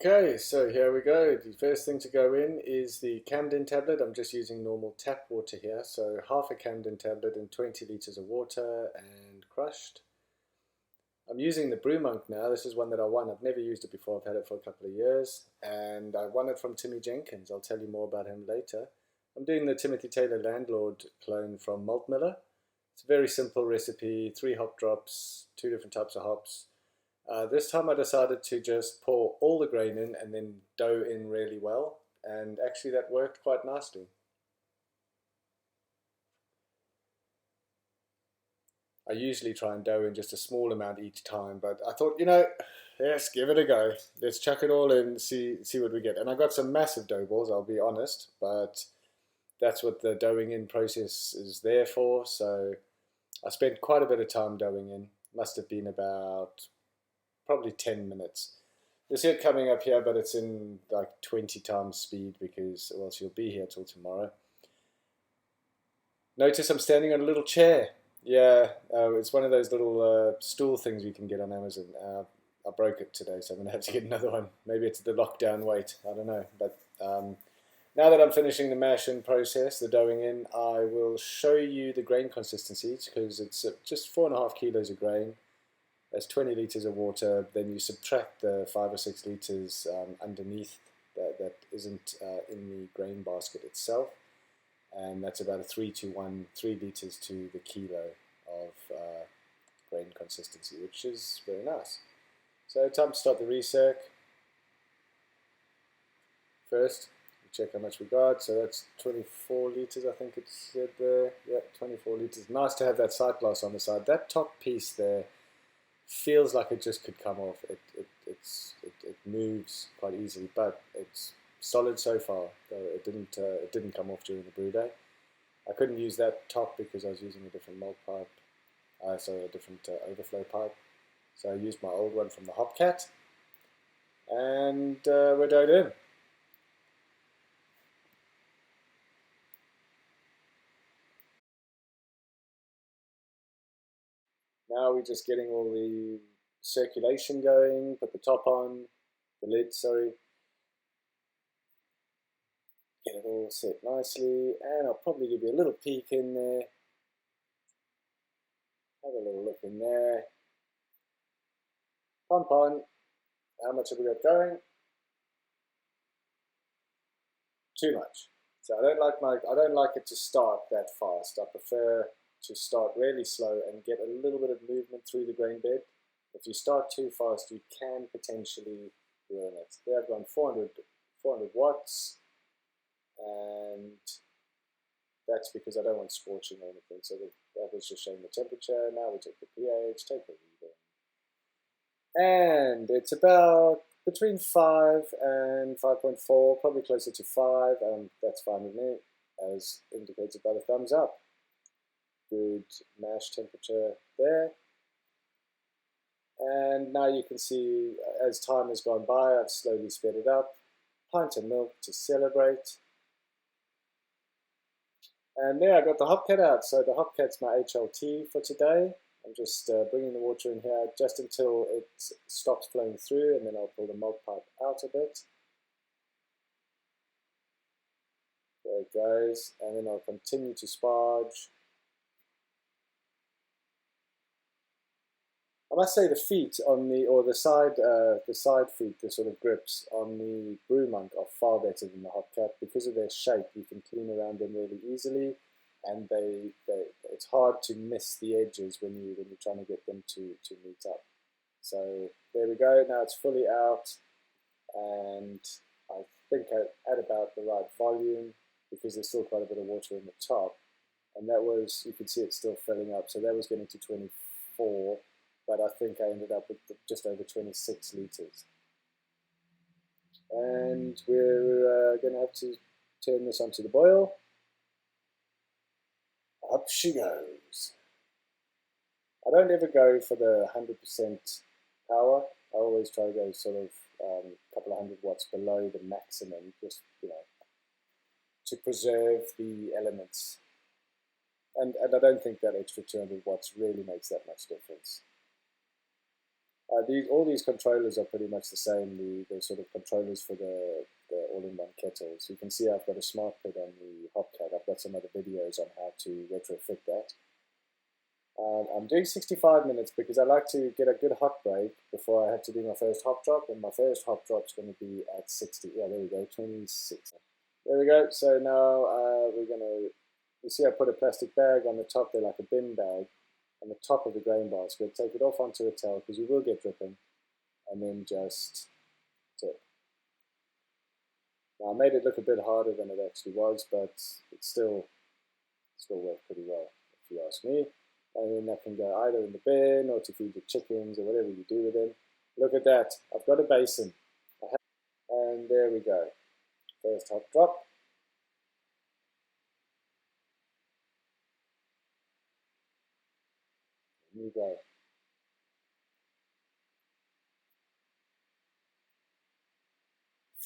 Okay, so here we go. The first thing to go in is the Camden tablet. I'm just using normal tap water here. So half a Camden tablet and 20 liters of water and crushed. I'm using the Brew Monk now. This is one that I won. I've never used it before. I've had it for a couple of years. And I won it from Timmy Jenkins. I'll tell you more about him later. I'm doing the Timothy Taylor Landlord clone from Malt Miller. It's a very simple recipe, 3 hop drops, 2 different types of hops. This time I decided to just pour all the grain in and then dough in really well, and actually that worked quite nicely. I usually try and dough in just a small amount each time, but I thought, let's give it a go. Let's chuck it all in, see what we get. And I got some massive dough balls, I'll be honest, but that's what the doughing in process is there for. So I spent quite a bit of time doughing in. Must have been about probably 10 minutes. You'll see it coming up here, but it's in like 20 times speed because, or else you'll be here till tomorrow. Notice I'm standing on a little chair. Yeah, it's one of those little stool things you can get on Amazon. I broke it today, so I'm going to have to get another one. Maybe it's the lockdown weight. I don't know. But now that I'm finishing the mashing process, the doughing in, I will show you the grain consistencies because it's just 4.5 kilos of grain. That's 20 liters of water. Then you subtract the 5 or 6 liters underneath that isn't in the grain basket itself, and that's about a 3 to 1, 3 liters to the kilo of grain consistency, which is very nice. So time to start the recirc. First, we check how much we got. So that's 24 liters, I think it said there. Yeah, 24 liters. Nice to have that sight glass on the side. That top piece there feels like it just could come off. It moves quite easily, but it's solid so far. It didn't come off during the brew day. I couldn't use that top because I was using a different malt pipe, sorry, a different overflow pipe. So I used my old one from the Hopcat, and we're doughed in. Now we're just getting all the circulation going. Put the top on, the lid, sorry. Get it all set nicely, and I'll probably give you a little peek in there. Have a little look in there. Pump on. How much have we got going? Too much. So I don't like it to start that fast. I prefer to start really slow and get a little bit of movement through the grain bed. If you start too fast, you can potentially ruin it. There I've gone 400 watts, and that's because I don't want scorching or anything. So that was just showing the temperature. Now we take the pH, take a reading. And it's about between 5 and 5.4, probably closer to 5, and that's fine with me, as indicated by the thumbs up. Good mash temperature there. And now you can see, as time has gone by, I've slowly sped it up. Pint of milk to celebrate. And there I got the Hopcat out. So the Hopcat's my HLT for today. I'm just bringing the water in here just until it stops flowing through, and then I'll pull the malt pipe out a bit. There it goes, and then I'll continue to sparge. I must say the feet on the side feet, the sort of grips on the Brew Monk are far better than the Hopcat because of their shape. You can clean around them really easily, and it's hard to miss the edges when you're trying to get them to meet up. So there we go. Now it's fully out, and I think at about the right volume because there's still quite a bit of water in the top, and that was, you can see it's still filling up. So that was getting to 24. But I think I ended up with just over 26 liters. And we're going to have to turn this onto the boil. Up she goes. I don't ever go for the 100% power. I always try to go sort of a couple of 100 watts below the maximum, just, to preserve the elements. And I don't think that extra 200 watts really makes that much difference. All these controllers are pretty much the same. The sort of controllers for the all-in-one kettles. You can see I've got a smart pit on the Hopcat. I've got some other videos on how to retrofit that. I'm doing 65 minutes because I like to get a good hop break before I have to do my first hop drop, and my first hop drop is going to be at 60. Yeah, there we go, 26. There we go. So now we're going to, you see I put a plastic bag on the top there, like a bin bag, on the top of the grain basket. Take it off onto a towel because you will get dripping, and then just tip. Now I made it look a bit harder than it actually was, but it still worked pretty well, if you ask me. And then that can go either in the bin or to feed the chickens or whatever you do with them. Look at that. I've got a basin. And there we go. First hop drop. Here you go.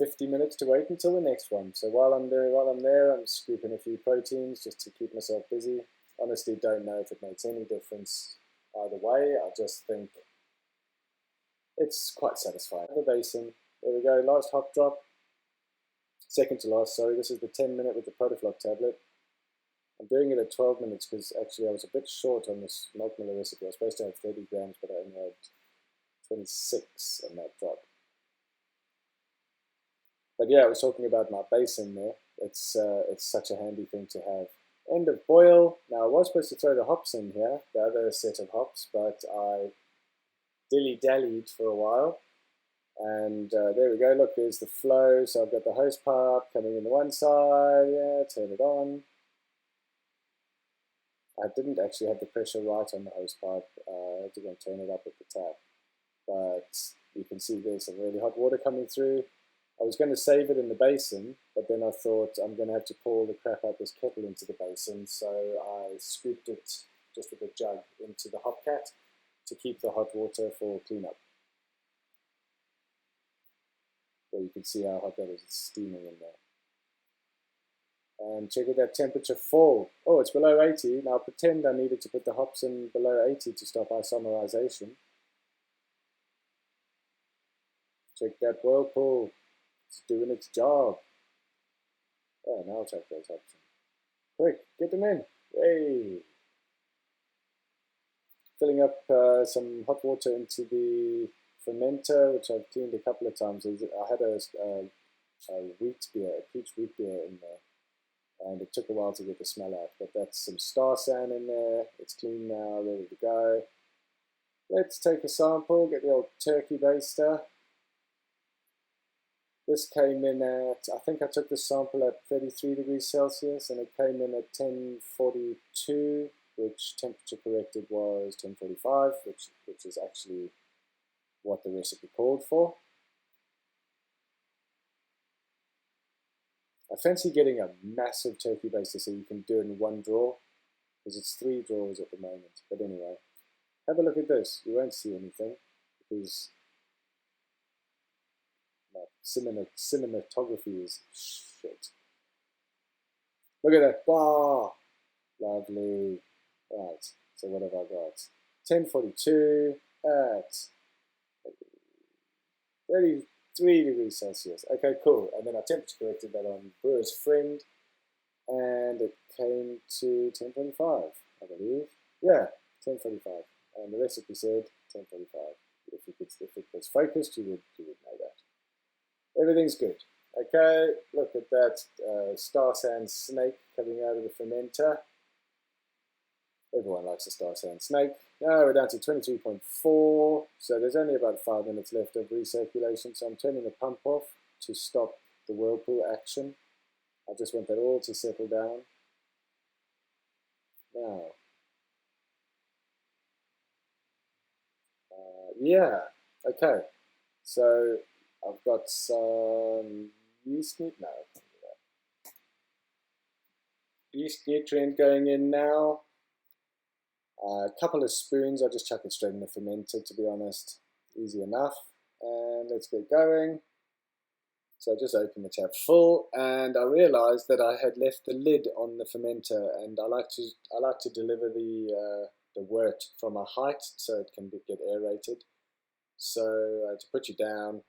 $50 to wait until the next one. So while I'm there, I'm scooping a few proteins just to keep myself busy. Honestly, don't know if it makes any difference either way. I just think it's quite satisfying. The basin. There we go. Last hop drop. Second to last. Sorry, this is the 10-minute with the Protofloc tablet. I'm doing it at 12 minutes because actually I was a bit short on this milk miller recipe. I was supposed to have 30 grams, but I only had 26 on that drop. But yeah, I was talking about my basin there. It's such a handy thing to have. End of boil. Now I was supposed to throw the hops in here, the other set of hops, but I dilly-dallied for a while. And there we go, look, there's the flow. So I've got the hose pipe coming in the one side, yeah, turn it on. I didn't actually have the pressure right on the hose pipe. I had to go and turn it up at the tap. But you can see there's some really hot water coming through. I was going to save it in the basin, but then I thought I'm going to have to pour the crap out this kettle into the basin, so I scooped it just with a jug into the Hopcat to keep the hot water for cleanup. There you can see how hot that is. It's steaming in there. And check out that temperature fall. Oh, it's below 80. Now pretend I needed to put the hops in below 80 to stop isomerization. Check that whirlpool. It's doing its job. Oh, now I'll check those hops in. Quick, get them in. Hey! Filling up some hot water into the fermenter, which I've cleaned a couple of times. I had a wheat beer, a peach wheat beer in there, and it took a while to get the smell out. But that's some star san in there. It's clean now, ready to go. Let's take a sample, get the old turkey baster. This came in at, I think I took the sample at 33 degrees Celsius, and it came in at 1042, which temperature corrected was 1045, which is actually what the recipe called for. I fancy getting a massive turkey baster so you can do it in one drawer, because it's 3 drawers at the moment. But anyway, have a look at this. You won't see anything, because cinematography is shit. Look at that. Wow. Lovely. Right. So what have I got? 1042 at 33 degrees Celsius. Okay, cool. And then I temperature corrected that on Brewer's Friend, and it came to 1045, I believe. Yeah, 1045. And the recipe said 1045. If it was focused, you would know that. Everything's good. Okay, look at that star san snake coming out of the fermenter. Everyone likes a star san snake. Now we're down to 23.4, so there's only about 5 minutes left of recirculation, so I'm turning the pump off to stop the whirlpool action. I just want that all to settle down. Now, yeah, okay, so I've got some yeast nutrient going in now. A couple of spoons, I'll just chuck it straight in the fermenter, to be honest. Easy enough. And let's get going. So I just opened the tap full, and I realized that I had left the lid on the fermenter, and I like to deliver the wort from a height so it can get aerated. So to put you down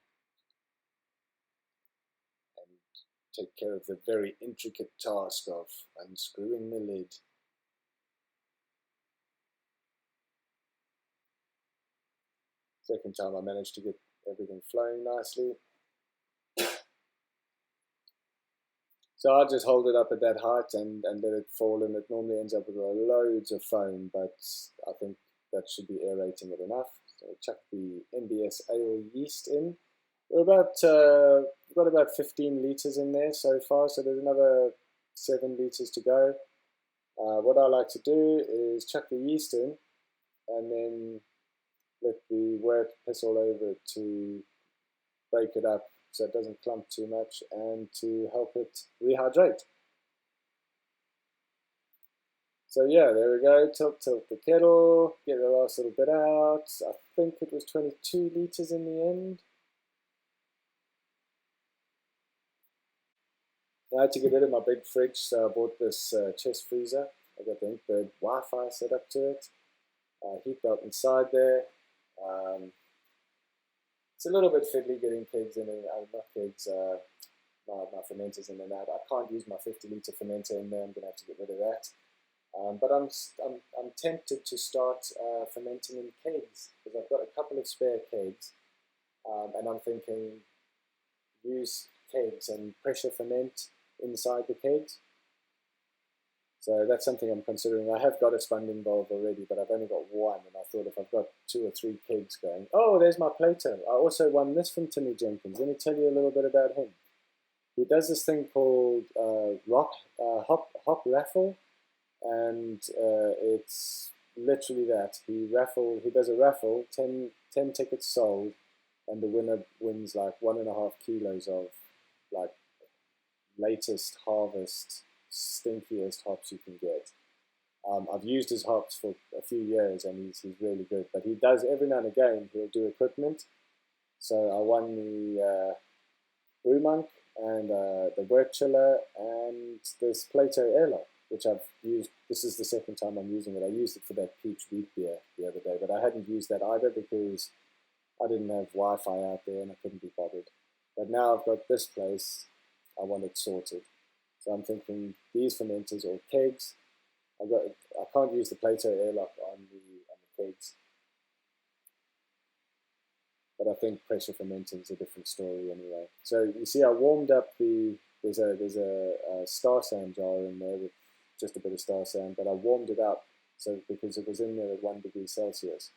and take care of the very intricate task of unscrewing the lid. Second time I managed to get everything flowing nicely. So I'll just hold it up at that height and let it fall, and it normally ends up with loads of foam, but I think that should be aerating it enough. So I'll chuck the NBS ale yeast in. We're we've got about 15 litres in there so far, so there's another 7 litres to go. What I like to do is chuck the yeast in and then let the wort piss all over it to break it up so it doesn't clump too much and to help it rehydrate. So yeah, there we go. Tilt the kettle, get the last little bit out. I think it was 22 litres in the end. I had to get rid of my big fridge, so I bought this chest freezer. I got the Inkbird Wi-Fi set up to it. Heat belt inside there. It's a little bit fiddly getting kegs in and out, not kegs, my fermenters in and out. I can't use my 50-litre fermenter in there. I'm going to have to get rid of that. But I'm tempted to start fermenting in kegs because I've got a couple of spare kegs, and I'm thinking use kegs and pressure ferment inside the kegs. So that's something I'm considering. I have got a spunding valve already, but I've only got one, and I thought if I've got 2 or 3 kegs going. Oh, there's my Plato. I also won this from Timmy Jenkins. Let me tell you a little bit about him. He does this thing called hop raffle, and it's literally that. He does a raffle, 10 tickets sold, and the winner wins like 1.5 kilos of like latest harvest, stinkiest hops you can get. I've used his hops for a few years, and he's really good. But he does every now and again. He'll do equipment. So I won the Brew Monk and the Wort Chiller and this Plato Airlock, which I've used. This is the second time I'm using it. I used it for that peach wheat beer the other day, but I hadn't used that either because I didn't have Wi-Fi out there and I couldn't be bothered. But now I've got this place, I want it sorted. So I'm thinking these fermenters or kegs. I can't use the Plato Airlock on the kegs, but I think pressure fermenting is a different story anyway. So you see, I warmed up there's a star sand jar in there with just a bit of star sand, but I warmed it up so because it was in there at 1 degree Celsius,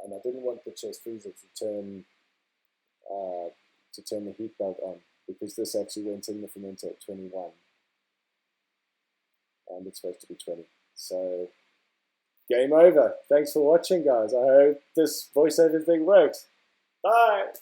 and I didn't want the chest freezer to turn the heat belt on because this actually went in the fermenter at 21, and it's supposed to be 20. So game over. Thanks for watching, guys. I hope this voiceover thing works. Bye.